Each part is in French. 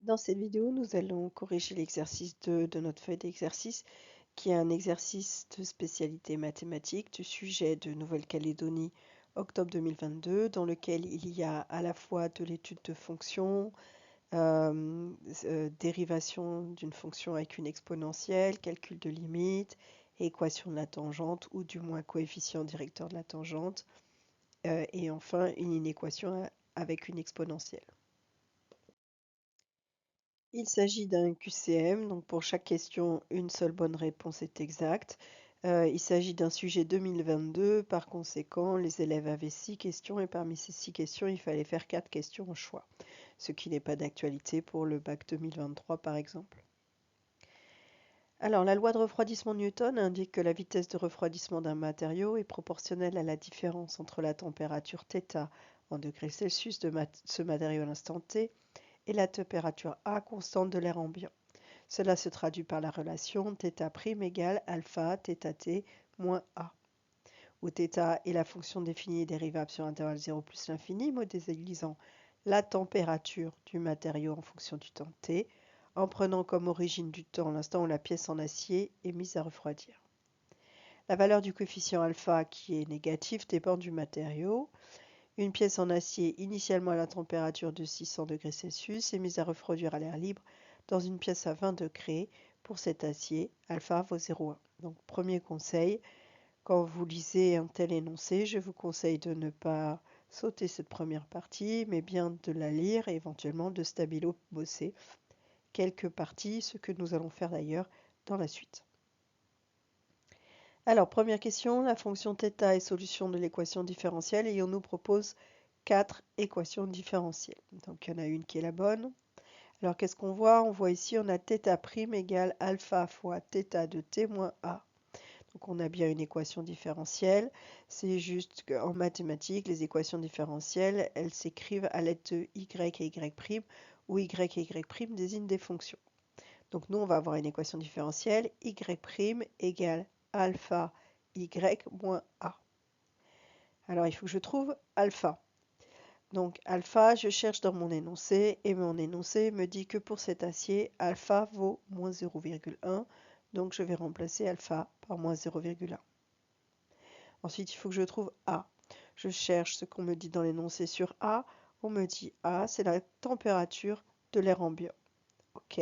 Dans cette vidéo, nous allons corriger l'exercice 2 de notre feuille d'exercice, qui est un exercice de spécialité mathématique du sujet de Nouvelle-Calédonie, octobre 2022, dans lequel il y a à la fois de l'étude de fonctions, dérivation d'une fonction avec une exponentielle, calcul de limite, équation de la tangente, ou du moins coefficient directeur de la tangente, et enfin une inéquation avec une exponentielle. Il s'agit d'un QCM, donc pour chaque question, une seule bonne réponse est exacte. Il s'agit d'un sujet 2022, par conséquent, les élèves avaient 6 questions et parmi ces 6 questions, il fallait faire 4 questions au choix, ce qui n'est pas d'actualité pour le bac 2023 par exemple. Alors, la loi de refroidissement de Newton indique que la vitesse de refroidissement d'un matériau est proportionnelle à la différence entre la température θ en degrés Celsius de ce matériau à l'instant t et la température A constante de l'air ambiant. Cela se traduit par la relation θ' égale alpha θt moins A, où θ est la fonction définie et dérivable sur l'intervalle 0 plus l'infini, modélisant la température du matériau en fonction du temps t, en prenant comme origine du temps l'instant où la pièce en acier est mise à refroidir. La valeur du coefficient alpha, qui est négatif, dépend du matériau. Une pièce en acier initialement à la température de 600 degrés Celsius est mise à refroidir à l'air libre dans une pièce à 20 degrés. Pour cet acier, alpha vaut 0,1. Donc, premier conseil, quand vous lisez un tel énoncé, je vous conseille de ne pas sauter cette première partie, mais bien de la lire et éventuellement de stabilo-bosser quelques parties, ce que nous allons faire d'ailleurs dans la suite. Alors, première question, la fonction θ est solution de l'équation différentielle et on nous propose 4 équations différentielles. Donc, il y en a une qui est la bonne. Alors, qu'est-ce qu'on voit? On voit ici, on a θ' égale alpha fois θ de t moins a. Donc, on a bien une équation différentielle. C'est juste qu'en mathématiques, les équations différentielles, elles s'écrivent à l'aide de y et y', où y et y' désignent des fonctions. Donc, nous, on va avoir une équation différentielle, y' égale alpha y moins a. Alors, il faut que je trouve alpha. Donc, alpha, je cherche dans mon énoncé, et mon énoncé me dit que pour cet acier, alpha vaut moins 0,1. Donc, je vais remplacer alpha par moins 0,1. Ensuite, il faut que je trouve A. Je cherche ce qu'on me dit dans l'énoncé sur A. On me dit A, c'est la température de l'air ambiant. OK.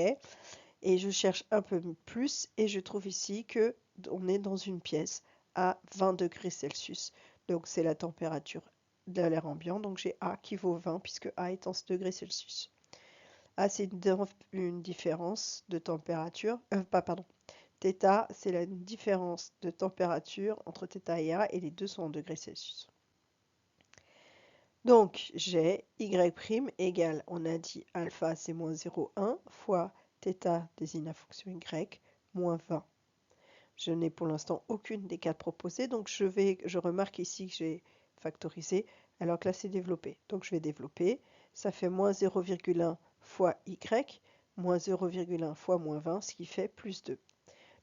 Et je cherche un peu plus et je trouve ici que on est dans une pièce à 20 degrés Celsius. Donc, c'est la température de l'air ambiant. Donc, j'ai A qui vaut 20 puisque A est en degrés Celsius. A, c'est une différence de température. Pardon. Θ, c'est la différence de température entre θ et A, et les deux sont en degrés Celsius. Donc, j'ai y' égale, on a dit alpha, c'est moins 0,1, fois θ désigne la fonction y, moins 20. Je n'ai pour l'instant aucune des 4 proposées, donc je remarque ici que j'ai factorisé, alors que là c'est développé. Donc je vais développer, ça fait moins 0,1 fois y, moins 0,1 fois moins 20, ce qui fait plus 2.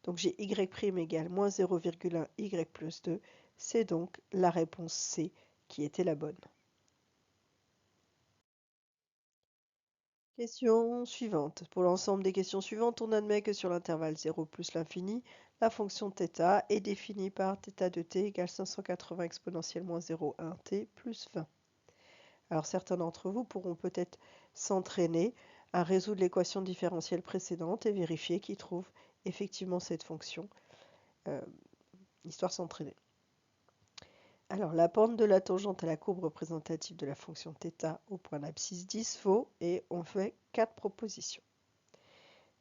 Donc j'ai y' égale moins 0,1 y plus 2. C'est donc la réponse C qui était la bonne. Question suivante. Pour l'ensemble des questions suivantes, on admet que sur l'intervalle 0 plus l'infini, la fonction θ est définie par θ de t égale 580 exponentielle moins 0,1 t plus 20. Alors certains d'entre vous pourront peut-être s'entraîner à résoudre l'équation différentielle précédente et vérifier qu'ils trouvent effectivement cette fonction, histoire de s'entraîner. Alors, la pente de la tangente à la courbe représentative de la fonction θ au point d'abscisse 10 vaut, et on fait 4 propositions.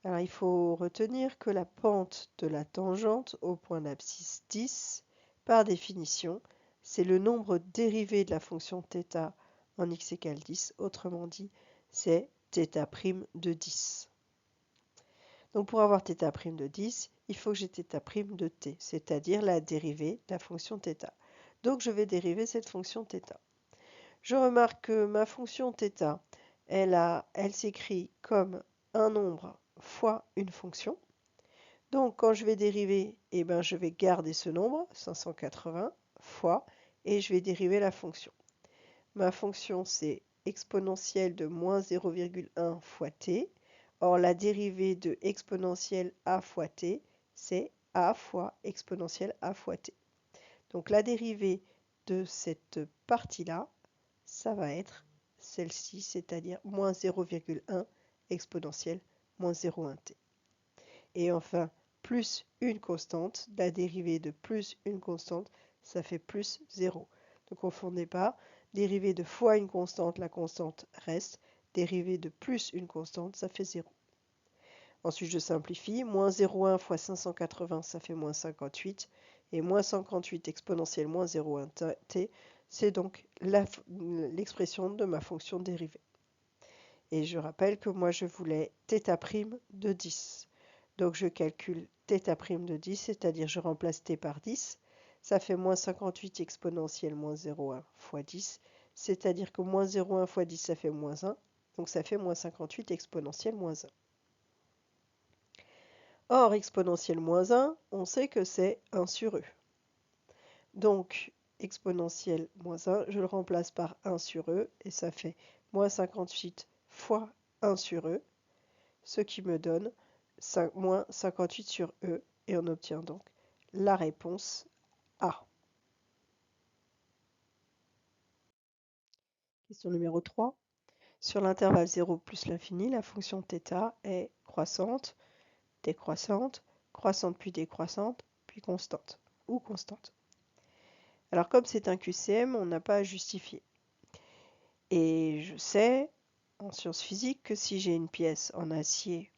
Alors, il faut retenir que la pente de la tangente au point d'abscisse 10, par définition, c'est le nombre dérivé de la fonction θ en x égale 10. Autrement dit, c'est θ' de 10. Donc, pour avoir θ' de 10, il faut que j'ai θ' de t, c'est-à-dire la dérivée de la fonction θ. Donc, je vais dériver cette fonction θ. Je remarque que ma fonction θ, elle s'écrit comme un nombre fois une fonction. Donc, quand je vais dériver, eh ben, je vais garder ce nombre, 580 fois, et je vais dériver la fonction. Ma fonction, c'est exponentielle de moins 0,1 fois t. Or, la dérivée de exponentielle a fois t, c'est a fois exponentielle a fois t. Donc la dérivée de cette partie-là, ça va être celle-ci, c'est-à-dire moins 0,1 exponentielle moins 0,1 t. Et enfin, plus une constante, la dérivée de plus une constante, ça fait plus 0. Ne confondez pas, dérivée de fois une constante, la constante reste. Dérivée de plus une constante, ça fait 0. Ensuite, je simplifie. Moins 0,1 fois 580, ça fait moins 58. Et moins 58 exponentielle moins 0,1 t, c'est donc l'expression de ma fonction dérivée. Et je rappelle que moi, je voulais θ' de 10. Donc, je calcule θ' de 10, c'est-à-dire je remplace t par 10. Ça fait moins 58 exponentielle moins 0,1 fois 10. C'est-à-dire que moins 0,1 fois 10, ça fait moins 1. Donc, ça fait moins 58 exponentielle moins 1. Or, exponentielle moins 1, on sait que c'est 1 sur e. Donc, exponentielle moins 1, je le remplace par 1 sur e, et ça fait moins 58 fois 1 sur e, ce qui me donne moins 58 sur e, et on obtient donc la réponse A. Question numéro 3. Sur l'intervalle 0 plus l'infini, la fonction θ est croissante, décroissante, croissante puis décroissante, puis constante, ou constante. Alors comme c'est un QCM, on n'a pas à justifier. Et je sais, en sciences physiques, que si j'ai une pièce en acier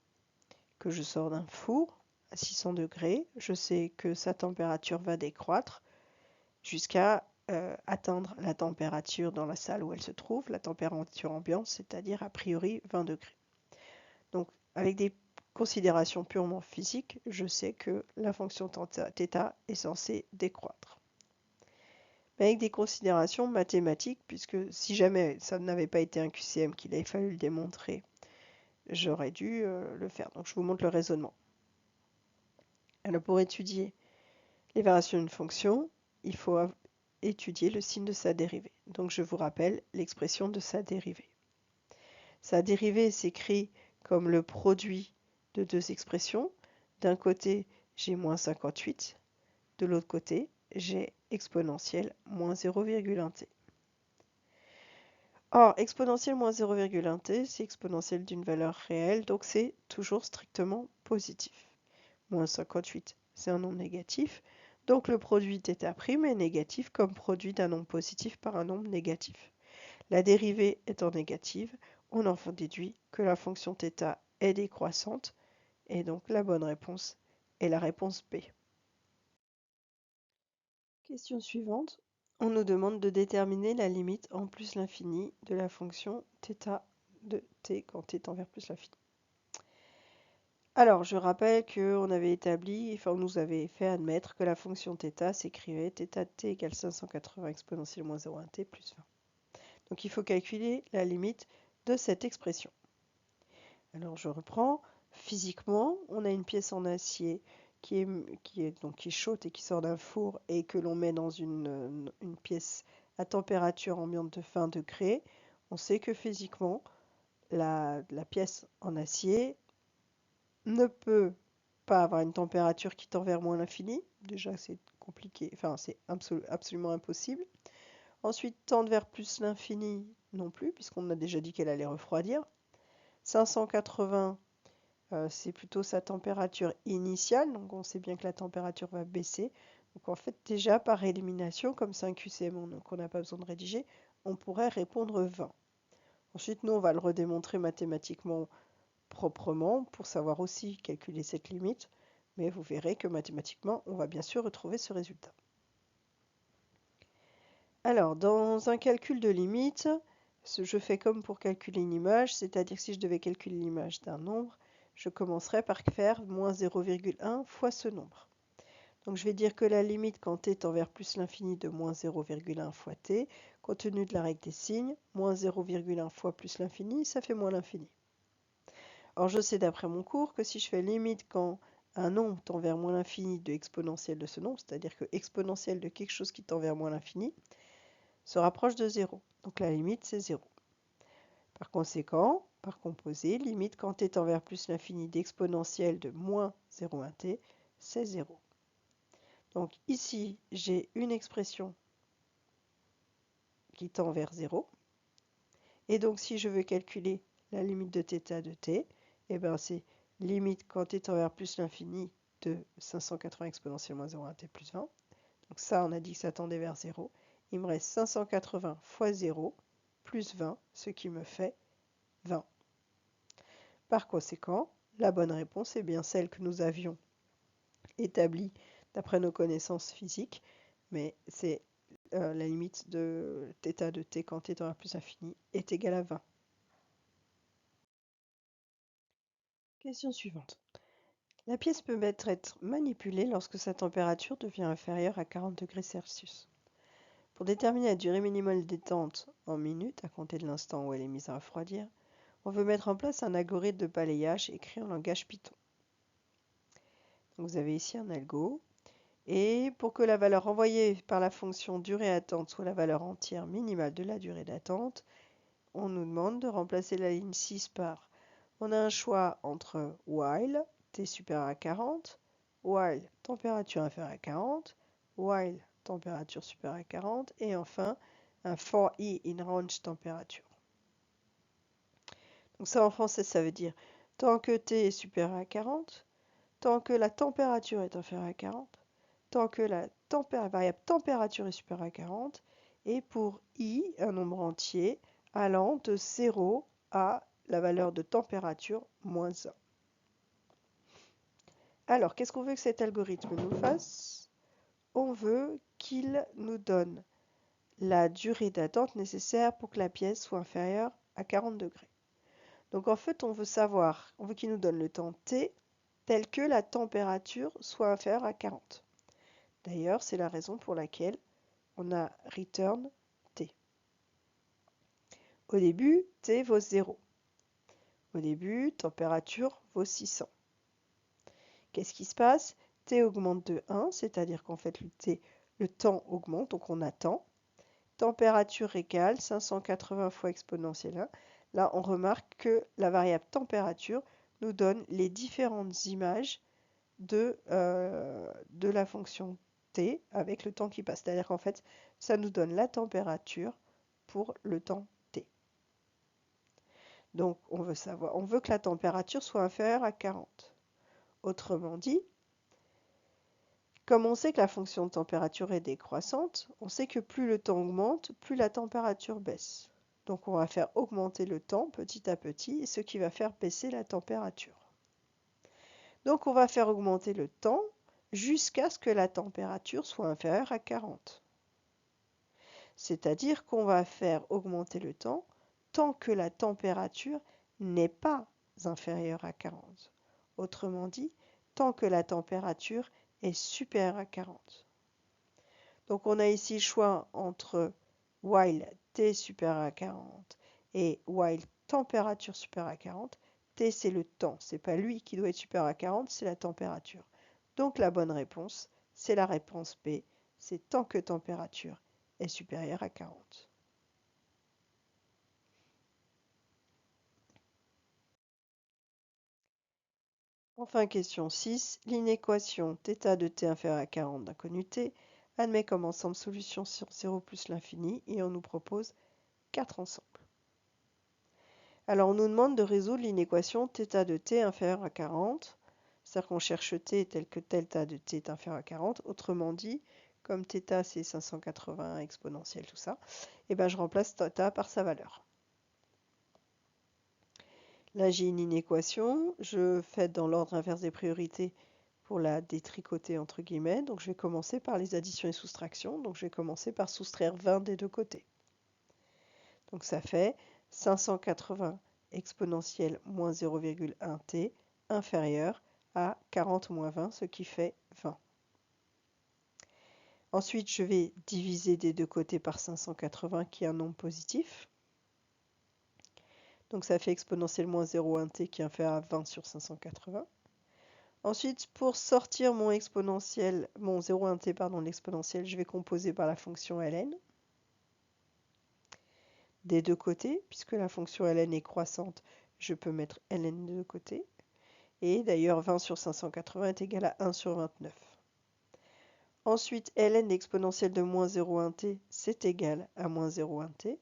que je sors d'un four à 600 degrés, je sais que sa température va décroître jusqu'à atteindre la température dans la salle où elle se trouve, la température ambiante, c'est-à-dire a priori 20 degrés. Donc avec des considérations purement physiques, je sais que la fonction θ est censée décroître. Mais avec des considérations mathématiques, puisque si jamais ça n'avait pas été un QCM qu'il avait fallu le démontrer, j'aurais dû le faire. Donc je vous montre le raisonnement. Alors pour étudier les variations d'une fonction, il faut étudier le signe de sa dérivée. Donc je vous rappelle l'expression de sa dérivée. Sa dérivée s'écrit comme le produit de deux expressions. D'un côté, j'ai moins 58. De l'autre côté, j'ai exponentielle moins 0,1 t. Or, exponentielle moins 0,1 t, c'est exponentielle d'une valeur réelle, donc c'est toujours strictement positif. Moins 58, c'est un nombre négatif, donc le produit θ' est négatif comme produit d'un nombre positif par un nombre négatif. La dérivée étant négative, on en déduit que la fonction θ est décroissante, et donc la bonne réponse est la réponse B. Question suivante. On nous demande de déterminer la limite en plus l'infini de la fonction θ de t quand t tend vers plus l'infini. Alors, je rappelle qu'on avait établi, enfin on nous avait fait admettre que la fonction θ s'écrivait θ de t égale 580 exponentielle moins 0,1 t plus 20. Donc il faut calculer la limite de cette expression. Alors je reprends. Physiquement, on a une pièce en acier qui est chaude et qui sort d'un four et que l'on met dans une pièce à température ambiante de 20 degrés. On sait que physiquement, la pièce en acier ne peut pas avoir une température qui tend vers moins l'infini. Déjà, c'est compliqué, enfin, c'est absolument impossible. Ensuite, tendre vers plus l'infini non plus, puisqu'on a déjà dit qu'elle allait refroidir. 580, c'est plutôt sa température initiale, donc on sait bien que la température va baisser. Donc en fait, déjà par élimination, comme c'est un QCM qu'on n'a pas besoin de rédiger, on pourrait répondre 20. Ensuite, nous, on va le redémontrer mathématiquement proprement pour savoir aussi calculer cette limite, mais vous verrez que mathématiquement, on va bien sûr retrouver ce résultat. Alors, dans un calcul de limite, je fais comme pour calculer une image, c'est-à-dire que si je devais calculer l'image d'un nombre, je commencerai par faire moins 0,1 fois ce nombre. Donc je vais dire que la limite quand t tend vers plus l'infini de moins 0,1 fois t, compte tenu de la règle des signes, moins 0,1 fois plus l'infini, ça fait moins l'infini. Or je sais d'après mon cours que si je fais limite quand un nombre tend vers moins l'infini de exponentielle de ce nombre, c'est-à-dire que exponentielle de quelque chose qui tend vers moins l'infini, se rapproche de 0. Donc la limite, c'est 0. Par conséquent, par composé, limite quand t tend vers plus l'infini d'exponentielle de moins 0,1t, c'est 0. Donc ici, j'ai une expression qui tend vers 0. Et donc si je veux calculer la limite de θ de t, eh ben, c'est limite quand t tend vers plus l'infini de 580 exponentielle moins 0,1t plus 20. Donc ça, on a dit que ça tendait vers 0. Il me reste 580 fois 0 plus 20, ce qui me fait 20. Par conséquent, la bonne réponse est bien celle que nous avions établie d'après nos connaissances physiques, mais c'est la limite de θ de t quand t tend vers plus l'infini est égale à 20. Question suivante. La pièce peut être manipulée lorsque sa température devient inférieure à 40 degrés Celsius. Pour déterminer la durée minimale détente en minutes, à compter de l'instant où elle est mise à refroidir, on veut mettre en place un algorithme de balayage écrit en langage Python. Donc vous avez ici un algo. Et pour que la valeur envoyée par la fonction durée attente soit la valeur entière minimale de la durée d'attente, on nous demande de remplacer la ligne 6 par... On a un choix entre while, t supérieur à 40, while, température inférieure à 40, while, température supérieure à 40, et enfin un for i in range température. Donc ça en français, ça veut dire tant que t est supérieur à 40, tant que la température est inférieure à 40, tant que la variable température est supérieure à 40, et pour i, un nombre entier, allant de 0 à la valeur de température moins 1. Alors, qu'est-ce qu'on veut que cet algorithme nous fasse? On veut qu'il nous donne la durée d'attente nécessaire pour que la pièce soit inférieure à 40 degrés. Donc en fait, on veut qu'il nous donne le temps t tel que la température soit inférieure à 40. D'ailleurs, c'est la raison pour laquelle on a return t. Au début, t vaut 0. Au début, température vaut 600. Qu'est-ce qui se passe? T augmente de 1, c'est-à-dire qu'en fait le temps augmente, donc on attend. Température égale 580 fois exponentielle 1. Là, on remarque que la variable température nous donne les différentes images de la fonction t avec le temps qui passe. C'est-à-dire qu'en fait, ça nous donne la température pour le temps t. Donc, on veut que la température soit inférieure à 40. Autrement dit, comme on sait que la fonction de température est décroissante, on sait que plus le temps augmente, plus la température baisse. Donc on va faire augmenter le temps petit à petit, ce qui va faire baisser la température. Donc on va faire augmenter le temps jusqu'à ce que la température soit inférieure à 40. C'est-à-dire qu'on va faire augmenter le temps tant que la température n'est pas inférieure à 40. Autrement dit, tant que la température est supérieure à 40. Donc on a ici le choix entre while t supérieur à 40 et while température supérieure à 40. T c'est le temps, c'est pas lui qui doit être supérieur à 40, c'est la température. Donc la bonne réponse, c'est la réponse B, c'est tant que température est supérieure à 40. Enfin, question 6. L'inéquation θ de t inférieur à 40 d'inconnu t admet comme ensemble solution sur 0 plus l'infini et on nous propose 4 ensembles. Alors on nous demande de résoudre l'inéquation θ de t inférieur à 40. C'est-à-dire qu'on cherche t tel que delta de t est inférieur à 40. Autrement dit, comme θ c'est 580 exponentielle, tout ça, et ben je remplace θ par sa valeur. Là, j'ai une inéquation. Je fais dans l'ordre inverse des priorités pour la détricoter entre guillemets. Donc, je vais commencer par les additions et soustractions. Donc, je vais commencer par soustraire 20 des deux côtés. Donc, ça fait 580 exponentielle moins 0,1t inférieur à 40 moins 20, ce qui fait 20. Ensuite, je vais diviser des deux côtés par 580, qui est un nombre positif. Donc ça fait exponentielle moins 0,1t qui est inférieur à 20 sur 580. Ensuite, pour sortir mon 0,1t, pardon, l'exponentielle, je vais composer par la fonction ln. Des deux côtés, puisque la fonction ln est croissante, je peux mettre ln de côté. Et d'ailleurs, 20 sur 580 est égal à 1 sur 29. Ensuite, ln exponentielle de moins 0,1t, c'est égal à moins 0,1t.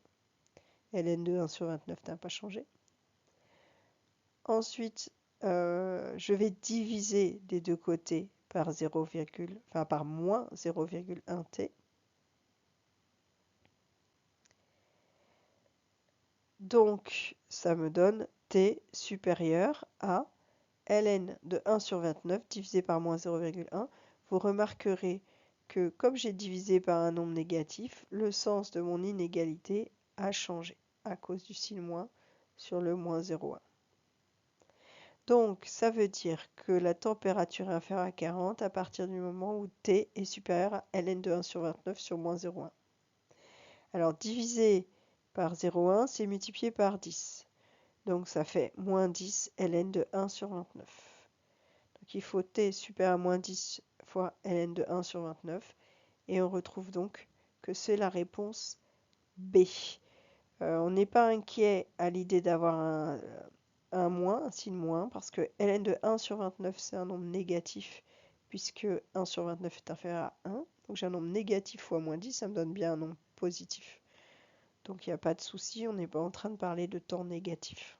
ln de 1 sur 29 n'a pas changé. Ensuite, je vais diviser des deux côtés par par moins 0,1t. Donc, ça me donne t supérieur à ln de 1 sur 29 divisé par moins 0,1. Vous remarquerez que comme j'ai divisé par un nombre négatif, le sens de mon inégalité a changé à cause du signe moins sur le moins 0,1. Donc, ça veut dire que la température est inférieure à 40 à partir du moment où T est supérieur à ln de 1 sur 29 sur moins 0,1. Alors, diviser par 0,1, c'est multiplier par 10. Donc, ça fait moins 10 ln de 1 sur 29. Donc, il faut T supérieur à moins 10 fois ln de 1 sur 29. Et on retrouve donc que c'est la réponse B. On n'est pas inquiet à l'idée d'avoir un signe moins, parce que ln de 1 sur 29, c'est un nombre négatif, puisque 1 sur 29 est inférieur à 1. Donc j'ai un nombre négatif fois moins 10, ça me donne bien un nombre positif. Donc il n'y a pas de souci, on n'est pas en train de parler de temps négatif.